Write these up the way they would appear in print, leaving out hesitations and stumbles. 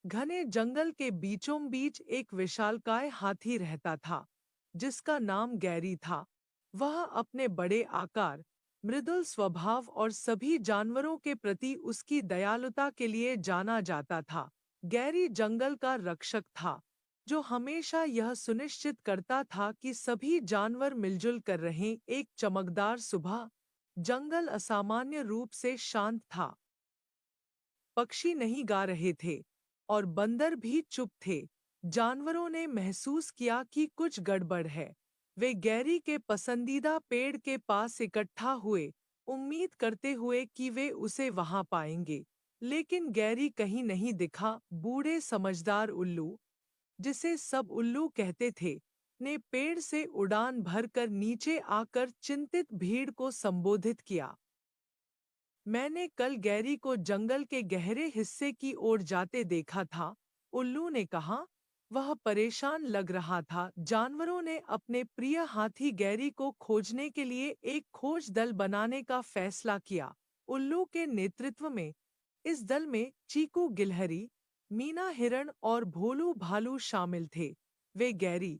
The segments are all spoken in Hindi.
घने जंगल के बीचों बीच एक विशालकाय हाथी रहता था, जिसका नाम गैरी था। वह अपने बड़े आकार, मृदुल स्वभाव और सभी जानवरों के प्रति उसकी दयालुता के लिए जाना जाता था। गैरी जंगल का रक्षक था, जो हमेशा यह सुनिश्चित करता था कि सभी जानवर मिलजुल कर रहें। एक चमकदार सुबह, जंगल असामान्य रूप से शांत था। पक्षी नहीं गा रहे थे और बंदर भी चुप थे। जानवरों ने महसूस किया कि कुछ गड़बड़ है। वे गैरी के पसंदीदा पेड़ के पास इकट्ठा हुए, उम्मीद करते हुए कि वे उसे वहां पाएंगे। लेकिन गैरी कहीं नहीं दिखा। बूढ़े समझदार उल्लू, जिसे सब उल्लू कहते थे, ने पेड़ से उड़ान भरकर नीचे आकर चिंतित भीड़ को संबोधित किया। मैंने कल गैरी को जंगल के गहरे हिस्से की ओर जाते देखा था, उल्लू ने कहा। वह परेशान लग रहा था। जानवरों ने अपने प्रिय हाथी गैरी को खोजने के लिए एक खोज दल बनाने का फैसला किया। उल्लू के नेतृत्व में इस दल में चीकू गिलहरी, मीना हिरण और भोलू भालू शामिल थे। वे गैरी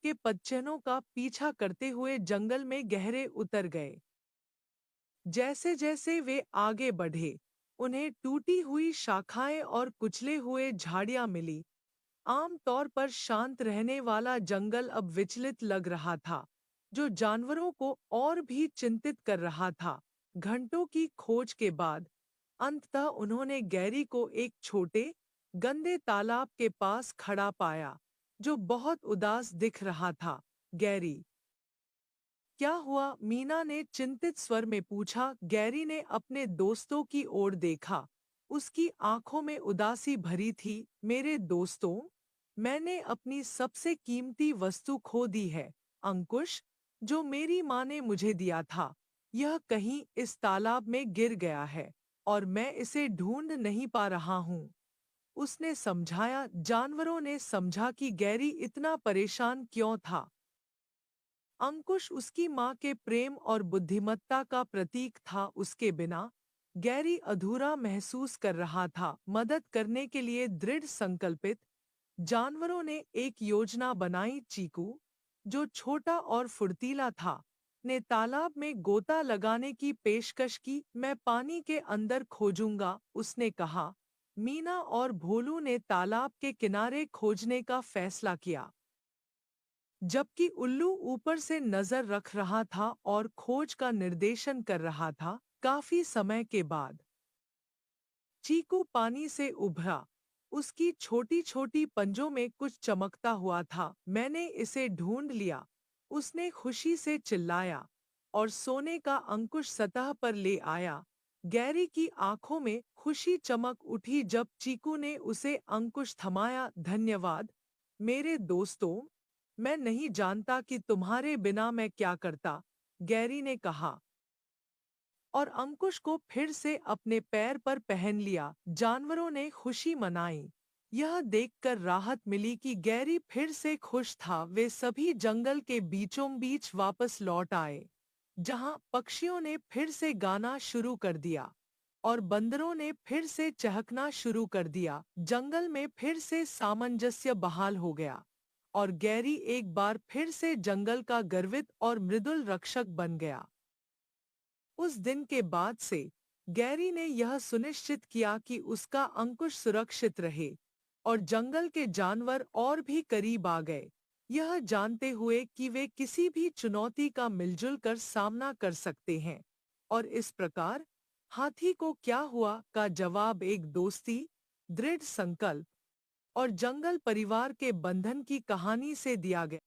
के पदचिह्नों का पीछा करते हुए जंगल में गहरे उतर गए। जैसे जैसे वे आगे बढ़े, उन्हें टूटी हुई शाखाएं और कुचले हुए झाड़ियां मिली। आम तौर पर शांत रहने वाला जंगल अब विचलित लग रहा था, जो जानवरों को और भी चिंतित कर रहा था। घंटों की खोज के बाद अंततः उन्होंने गैरी को एक छोटे, गंदे तालाब के पास खड़ा पाया, जो बहुत उदास दिख रहा था। गैरी, क्या हुआ? मीना ने चिंतित स्वर में पूछा। गैरी ने अपने दोस्तों की ओर देखा। उसकी आंखों में उदासी भरी थी। मेरे दोस्तों, मैंने अपनी सबसे कीमती वस्तु खो दी है, अंकुश, जो मेरी माँ ने मुझे दिया था। यह कहीं इस तालाब में गिर गया है और मैं इसे ढूंढ नहीं पा रहा हूँ। उसने समझाया। जानवरों ने समझा कि गैरी इतना परेशान क्यों था। अंकुश उसकी माँ के प्रेम और बुद्धिमत्ता का प्रतीक था। उसके बिना गैरी अधूरा महसूस कर रहा था। मदद करने के लिए दृढ़ संकल्पित, जानवरों ने एक योजना बनाई। चीकू, जो छोटा और फुर्तीला था, ने तालाब में गोता लगाने की पेशकश की। मैं पानी के अंदर खोजूंगा, उसने कहा। मीना और भोलू ने तालाब के किनारे खोजने का फैसला किया, जबकि उल्लू ऊपर से नजर रख रहा था और खोज का निर्देशन कर रहा था। काफी समय के बाद चीकू पानी से उभरा। उसकी छोटी छोटी पंजों में कुछ चमकता हुआ था। मैंने इसे ढूंढ लिया, उसने खुशी से चिल्लाया और सोने का अंकुश सतह पर ले आया। गैरी की आंखों में खुशी चमक उठी जब चीकू ने उसे अंकुश थमाया। धन्यवाद मेरे दोस्तों, मैं नहीं जानता कि तुम्हारे बिना मैं क्या करता, गैरी ने कहा, और अंकुश को फिर से अपने पैर पर पहन लिया। जानवरों ने खुशी मनाई। यह देखकर राहत मिली कि गैरी फिर से खुश था। वे सभी जंगल के बीचों बीच वापस लौट आए, जहां पक्षियों ने फिर से गाना शुरू कर दिया और बंदरों ने फिर से चहकना शुरू कर दिया। जंगल में फिर से सामंजस्य बहाल हो गया और गैरी एक बार फिर से जंगल का गर्वित और मृदुल रक्षक बन गया। उस दिन के बाद से गैरी ने यह सुनिश्चित किया कि उसका अंकुश सुरक्षित रहे और जंगल के जानवर और भी करीब आ गए, यह जानते हुए कि वे किसी भी चुनौती का मिलजुल कर सामना कर सकते हैं। और इस प्रकार हाथी को क्या हुआ का जवाब एक दोस्ती, दृढ़ संकल्प और जंगल परिवार के बंधन की कहानी से दिया गया।